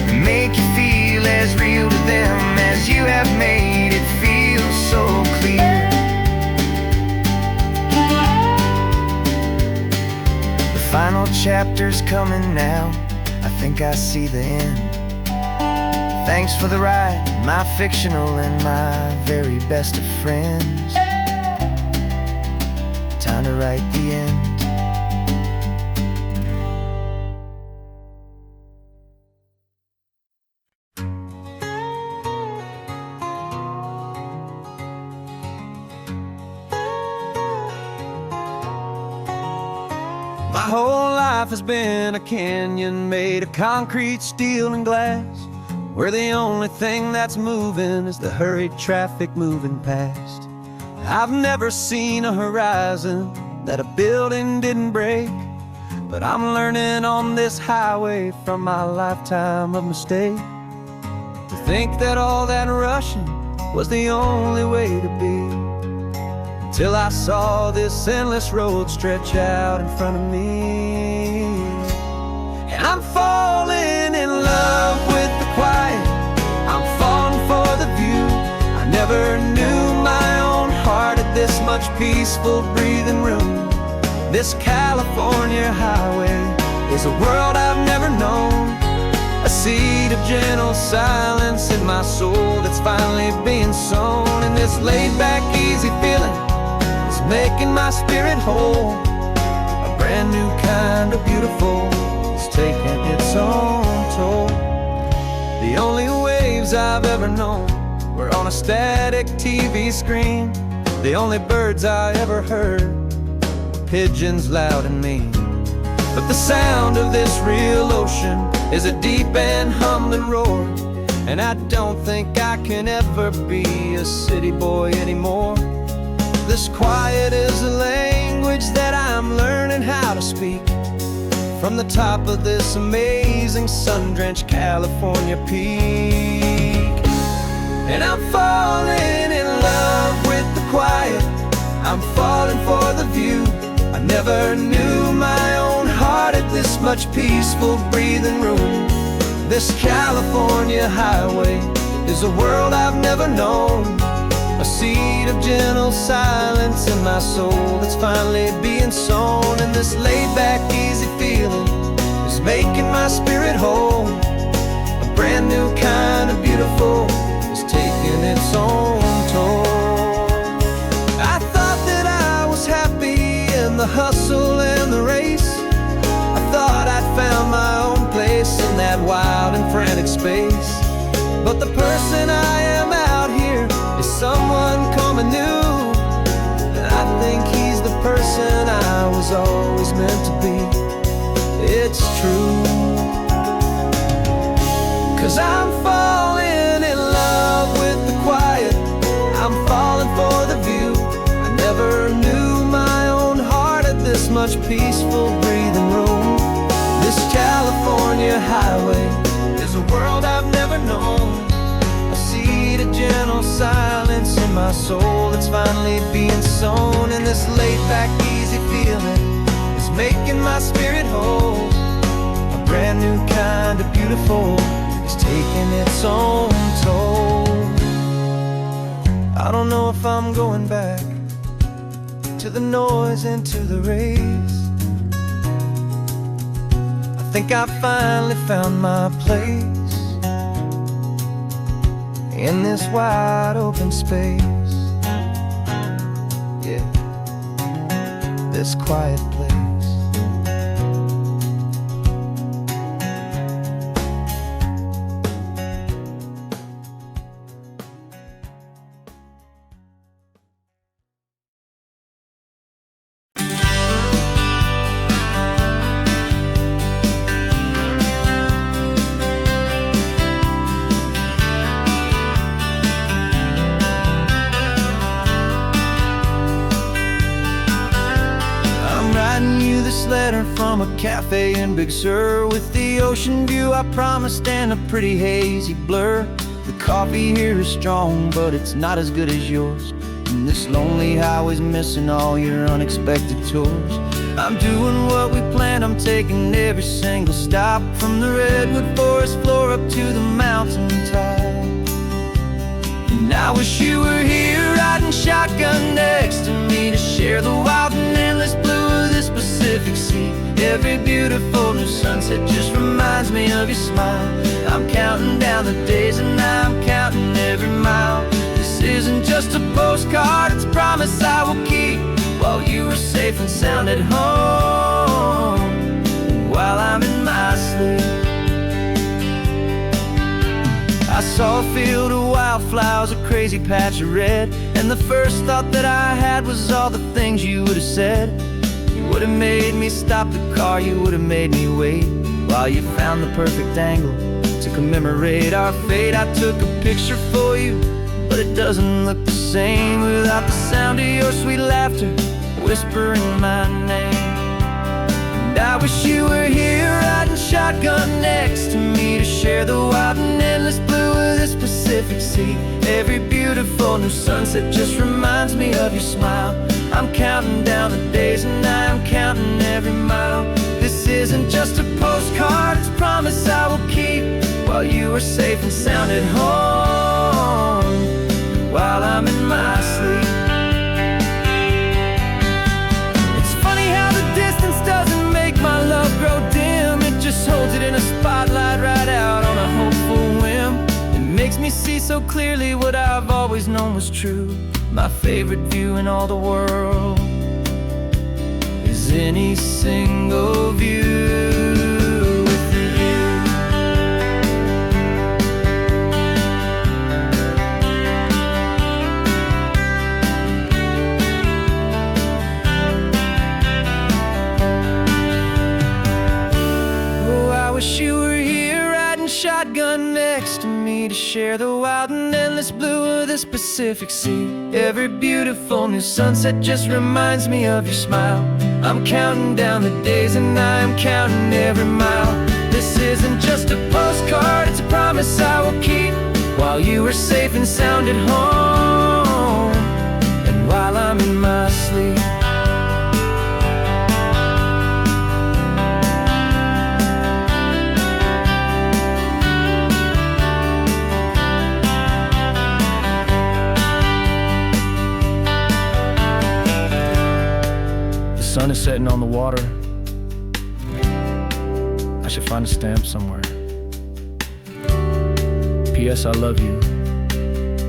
and make you feel as real to them as you have made it feel so clear. The final chapter's coming now, I think I see the end. Thanks for the ride, my fictional and my very best of friends. Time to write the end. My whole life has been a canyon made of concrete, steel, and glass, where the only thing that's moving is the hurried traffic moving past. I've never seen a horizon that a building didn't break, but I'm learning on this highway from my lifetime of mistake, to think that all that rushing was the only way to be. Till I saw this endless road stretch out in front of me, and I'm falling in love with the quiet, I'm falling for the view. I never knew my own heart had this much peaceful breathing room. This California highway is a world I've never known, a seed of gentle silence in my soul that's finally being sown. And this laid-back, easy feeling making my spirit whole, a brand new kind of beautiful is taking its own toll. The only waves I've ever known were on a static TV screen. The only birds I ever heard were pigeons loud and mean. But the sound of this real ocean is a deep and humbling roar, and I don't think I can ever be a city boy anymore. This quiet is a language that I'm learning how to speak from the top of this amazing sun-drenched California peak. And I'm falling in love with the quiet, I'm falling for the view. I never knew my own heart had this much peaceful breathing room. This California highway is a world I've never known, a seed of gentle silence in my soul that's finally being sown. And this laid-back, easy feeling is making my spirit whole, a brand new kind of beautiful is taking its own toll. I thought that I was happy in the hustle and the race, I thought I'd found my own place in that wild and frantic space. But the person I am out here is someone coming new, and I think he's the person I was always meant to be. It's true. much peaceful breathing room. This California highway is a world I've never known. I see the gentle silence in my soul that's finally being sown. And this laid-back, easy feeling is making my spirit whole. A brand new kind of beautiful is taking its own toll. I don't know if I'm going back to the noise and to the race. I think I finally found my place in this wide open space. Yeah, this quiet place. This letter from a cafe in Big Sur, with the ocean view I promised and a pretty hazy blur. The coffee here is strong, but it's not as good as yours. And this lonely highway's missing all your unexpected tours. I'm doing what we planned, I'm taking every single stop, from the redwood forest floor up to the mountain top. And I wish you were here riding shotgun next to me, to share the wild and endless blue of this Pacific Sea. Every beautiful new sunset just reminds me of your smile. I'm counting down the days and I'm counting every mile. This isn't just a postcard, it's a promise I will keep, while you are safe and sound at home, while I'm in my sleep. I saw a field of wildflowers, a crazy patch of red, and the first thought that I had was all the things you would have said. You would have made me stop the car, you would have made me wait, while you found the perfect angle to commemorate our fate. I took a picture for you, but it doesn't look the same without the sound of your sweet laughter whispering my name. And I wish you were here riding shotgun next to me, to share the wild and endless blue of this Pacific Sea. Every beautiful new sunset just reminds me of your smile. I'm counting down the days and I'm counting every mile. This isn't just a postcard, it's a promise I will keep, while you are safe and sound at home, while I'm in my sleep. It's funny how the distance doesn't make my love grow dim. It just holds it in a spotlight right out on a hopeful whim. It makes me see so clearly what I've always known was true. My favorite view in all the world is any single view with you. Oh, I wish you were here riding shotgun next to me, to share the wild and endless blue of this Pacific Sea. Every beautiful new sunset just reminds me of your smile. I'm counting down the days and I'm counting every mile. This isn't just a postcard, it's a promise I will keep, while you are safe and sound at home, and while I'm in my sleep. The sun is setting on the water. I should find a stamp somewhere. P.S. I love you.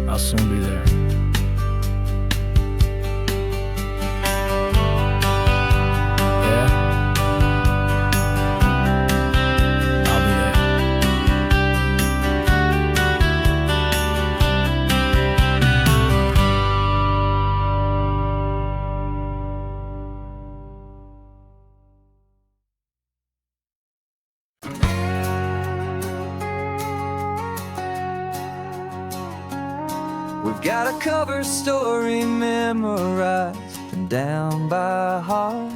I'll soon be there. Yeah? I'll be there. We've got a cover story memorized and down by heart.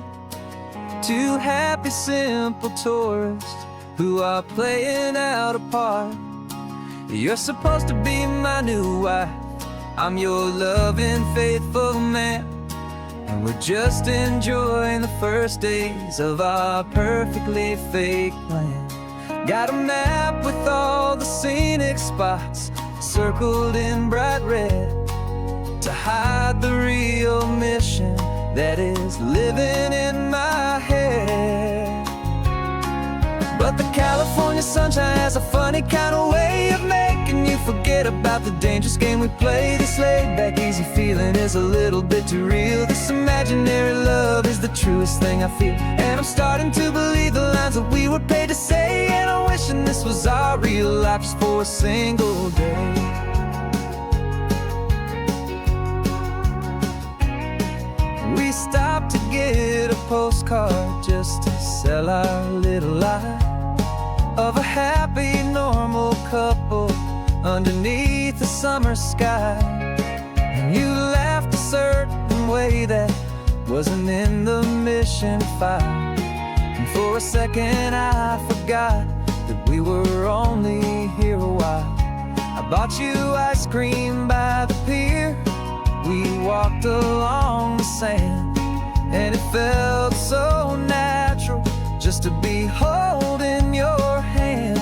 two happy, simple tourists who are playing out a part. You're supposed to be my new wife, I'm your loving, faithful man, and we're just enjoying the first days of our perfectly fake plan. Got a map with all the scenic spots circled in bright red to hide the real mission that is living in my head. But the California sunshine has a funny kind of way of making you forget about the dangerous game we play. This laid-back, easy feeling is a little bit too real. This imaginary love is the truest thing I feel, and I'm starting to believe the lines that we were paid to say. And I'm wishing this was our real life just for a single day. We stopped to get a postcard just to sell our little lie of a happy, normal couple underneath the summer sky. And you laughed a certain way that wasn't in the mission file, and for a second I forgot that we were only here a while. I bought you ice cream by the pier, we walked along the sand, and it felt so natural just to be holding your hand.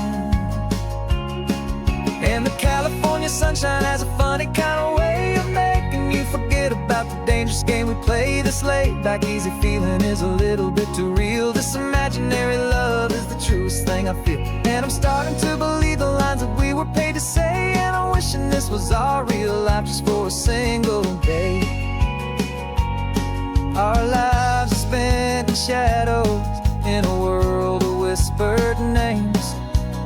And the California sunshine has a funny kind of way of making you forget about the dangerous game we play. This laid-back, easy feeling is a little bit too real. This imaginary love is the truest thing I feel, and I'm starting to believe the lines that we were paid to say. And I'm wishing this was our real life just for a single day. Our lives are spent in shadows, in a world of whispered names,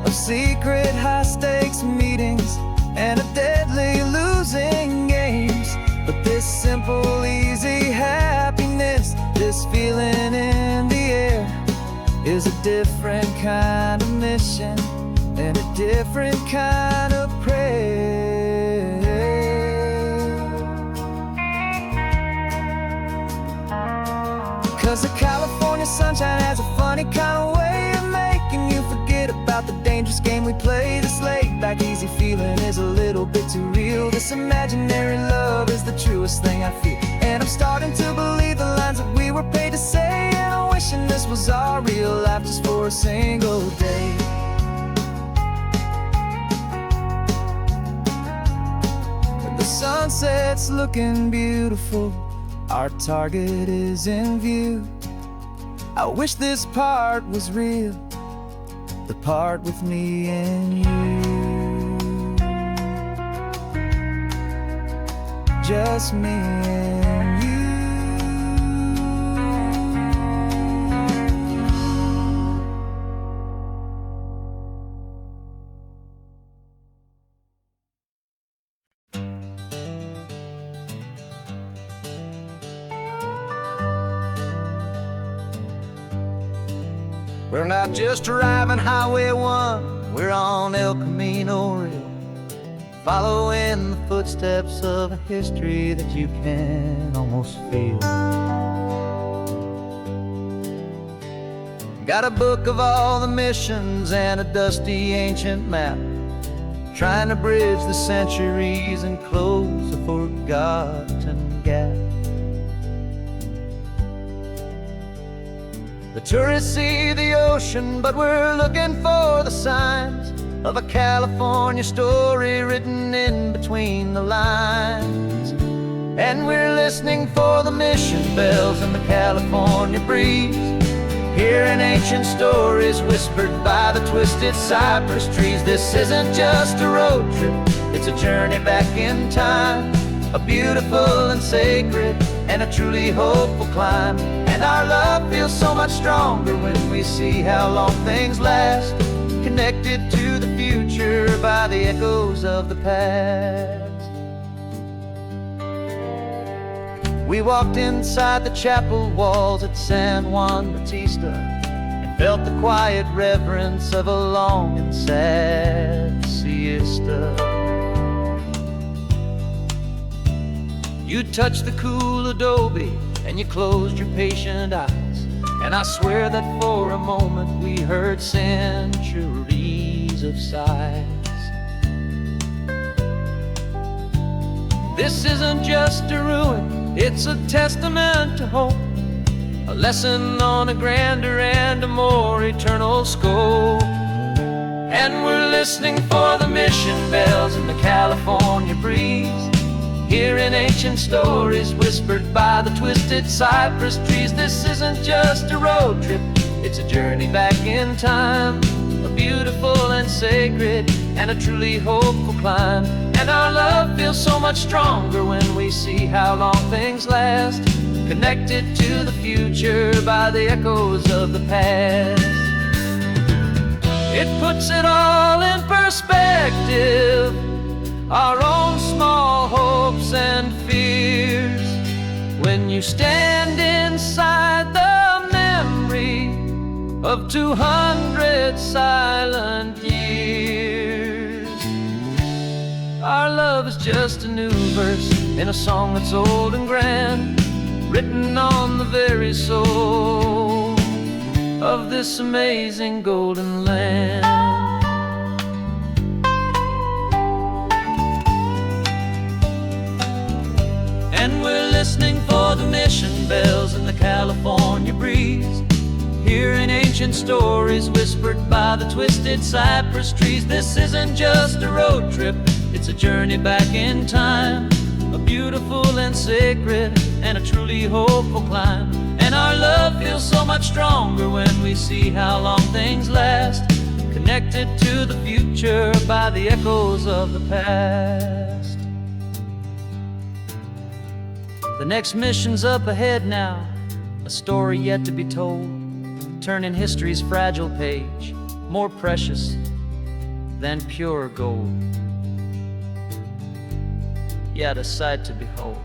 of secret high-stakes meetings and of deadly losing games. But this simple, easy happiness, this feeling in the air, is a different kind of mission and a different kind of prayer. 'Cause the California sunshine has a funny kind of way of making you forget about the dangerous game we play. This laid-back, easy feeling is a little bit too real. This imaginary love is the truest thing I feel, and I'm starting to believe the lines that we were paid to say. And I'm wishing this was our real life just for a single day. The sunset's looking beautiful, our target is in view. I wish this part was real, the part with me and you. Just me and you. We're not just driving Highway 1, we're on El Camino Real, following the footsteps of a history that you can almost feel. Got a book of all the missions and a dusty ancient map, trying to bridge the centuries and close a forgotten gap. The tourists see the ocean, but we're looking for the signs of a California story written in between the lines. And we're listening for the mission bells in the California breeze, hearing ancient stories whispered by the twisted cypress trees. This isn't just a road trip, it's a journey back in time, a beautiful and sacred and a truly hopeful climb. And our love feels so much stronger when we see how long things last, connected to the future by the echoes of the past. We walked inside the chapel walls at San Juan Bautista and felt the quiet reverence of a long and sad siesta. You touched the cool adobe and you closed your patient eyes, And I swear that for a moment we heard centuries of sighs. This isn't just a ruin, it's a testament to hope, a lesson on a grander and a more eternal scope. And we're listening for the mission bells in the California breeze, hearing ancient stories whispered by the twisted cypress trees. This isn't just a road trip, it's a journey back in time, a beautiful and sacred and a truly hopeful climb. And our love feels so much stronger when we see how long things last, connected to the future by the echoes of the past. It puts it all in perspective, our own small hopes and fears, when you stand inside the memory of 200 silent years. Our love is just a new verse in a song that's old and grand, written on the very soul of this amazing golden land. And we're listening for the mission bells in the California breeze, hearing ancient stories whispered by the twisted cypress trees. This isn't just a road trip, it's a journey back in time, a beautiful and sacred and a truly hopeful climb. And our love feels so much stronger when we see how long things last, connected to the future by the echoes of the past. The next mission's up ahead now, a story yet to be told, turning history's fragile page, more precious than pure gold. Yet a sight to behold.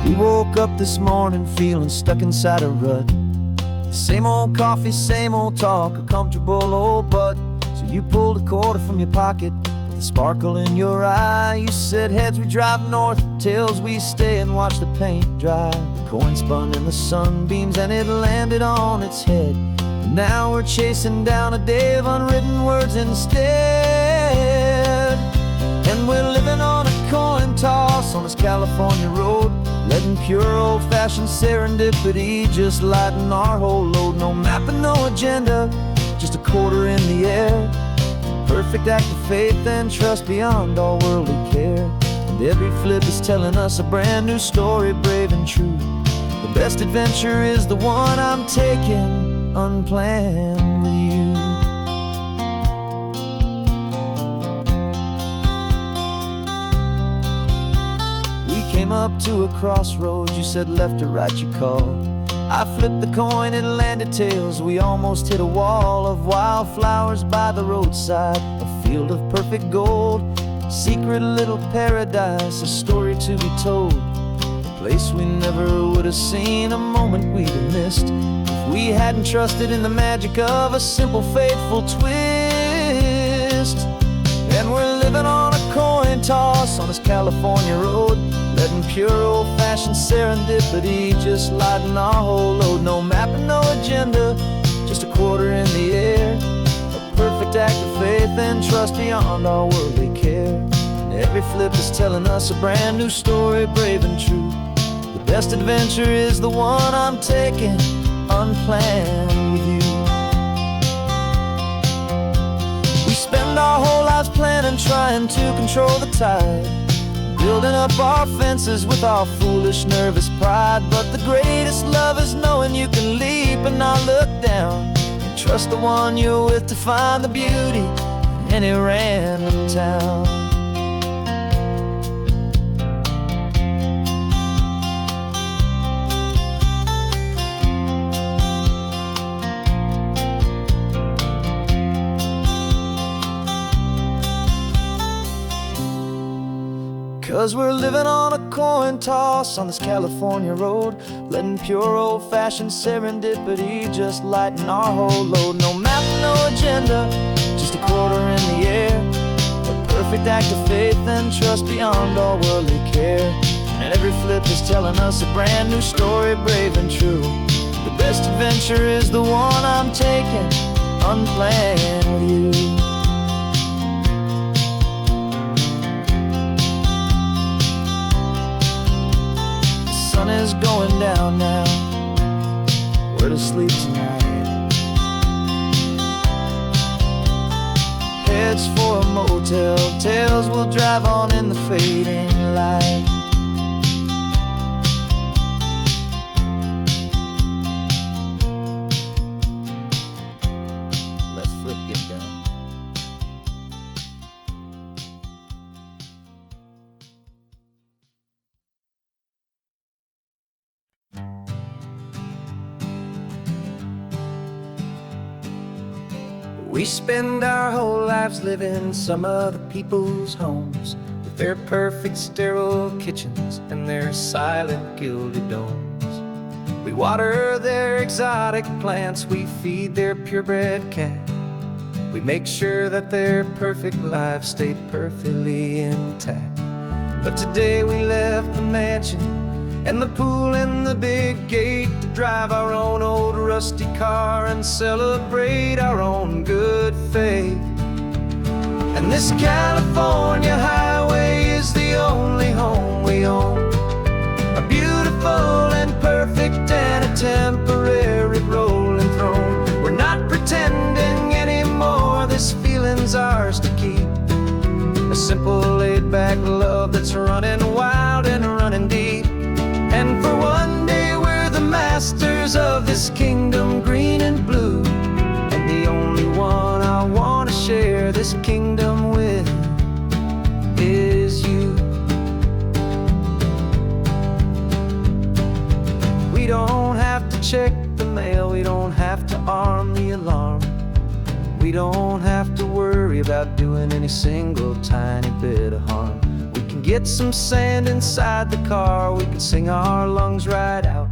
We woke up this morning feeling stuck inside a rut. Same old coffee, same old talk, a comfortable old butt. So you pulled a quarter from your pocket with a sparkle in your eye. You said heads we drive north, tails we stay and watch the paint dry. The coin spun in the sunbeams and it landed on its head. And now we're chasing down a day of unwritten words instead. And we're living on a coin toss on this California road, letting pure old-fashioned serendipity just lighten our whole load. No map and no agenda, just a quarter in the air. Perfect act of faith and trust beyond all worldly care. And every flip is telling us a brand new story, brave and true. The best adventure is the one I'm taking unplanned with you. Came up to a crossroads, you said left or right you called. I flipped the coin, it landed tails. We almost hit a wall of wildflowers by the roadside, a field of perfect gold, secret little paradise, a story to be told, a place we never would have seen, a moment we'd have missed if we hadn't trusted in the magic of a simple faithful twist. And we're living on a coin toss on this California road, letting pure old-fashioned serendipity just lighten our whole load. No map and no agenda, just a quarter in the air. A perfect act of faith and trust beyond our worldly care. And every flip is telling us a brand new story, brave and true. The best adventure is the one I'm taking unplanned with you. We spend our whole lives planning, trying to control the tide, building up our fences with our foolish, nervous pride. But the greatest love is knowing you can leap and not look down, and trust the one you're with to find the beauty in any random town. 'Cause we're living on a coin toss on this California road, letting pure old-fashioned serendipity just lighten our whole load. No map, no agenda, just a quarter in the air, a perfect act of faith and trust beyond all worldly care. And every flip is telling us a brand new story, brave and true. The best adventure is the one I'm taking, unplanned with you. The sun is going down now, we're to sleep tonight. Heads for a motel, tails will drive on in the fading light. We spend our whole lives living some other people's homes, with their perfect sterile kitchens and their silent gilded domes. We water their exotic plants, we feed their purebred cat. We make sure that their perfect lives stay perfectly intact. But today we left the mansion and the pool and the big gate to drive our own old rusty car and celebrate our own good faith. And this California highway is the only home we own, a beautiful and perfect and a temporary rolling throne. We're not pretending anymore, this feeling's ours to keep, a simple laid-back love that's running wild and running deep. And for one day we're the masters of this kingdom green and blue, and the only one I want to share this kingdom with is you. We don't have to check the mail, we don't have to arm the alarm, we don't have to worry about doing any single tiny bit of harm. We can get some sand inside the car, we can sing our lungs right out,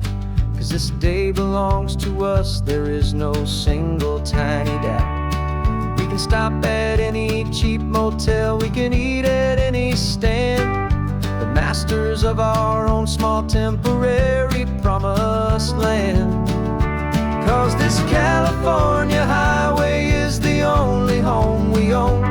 'cause this day belongs to us, there is no single tiny doubt. We can stop at any cheap motel, we can eat at any stand, the masters of our own small temporary promised land. 'Cause this California highway is the only home we own,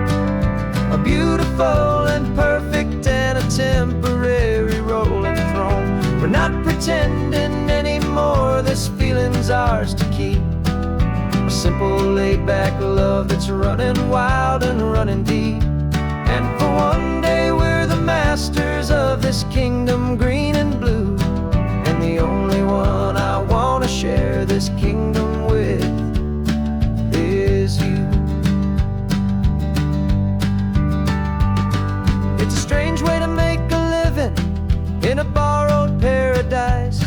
a beautiful and perfect and a temporary rolling throne. We're not pretending anymore, this feeling's ours to keep, a simple laid-back love that's running wild and running deep. And for one day we're the masters of this kingdom green and blue, and the only one I want to share this kingdom with is you. It's a strange way to make a living in a borrowed paradise,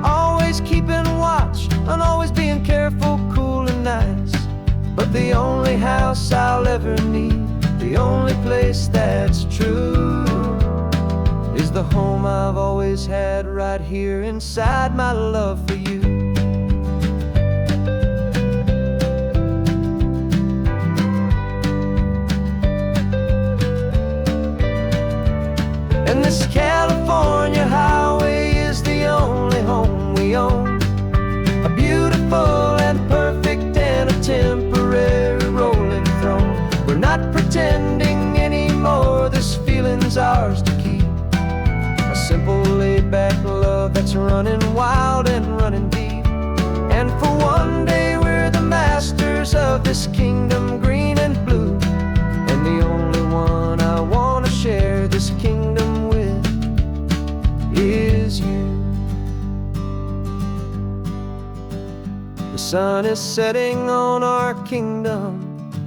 always keeping watch and always being careful, cool and nice. But the only house I'll ever need, the only place that's true, is the home I've always had right here inside my love for you. And this California highway is the only home we own, a beautiful and perfect and a temporary rolling throne. We're not pretending anymore, this feeling's ours to keep, a simple laid-back love that's running wild and running deep. And for one day we're the masters of this kingdom green and blue, and the only one I want to share this kingdom with is you. The sun is setting on our kingdom,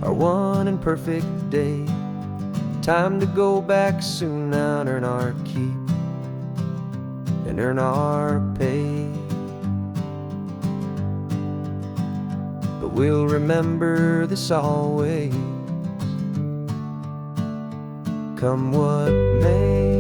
our one and perfect day. Time to go back soon now and earn our keep and earn our pay. But we'll remember this always, come what may.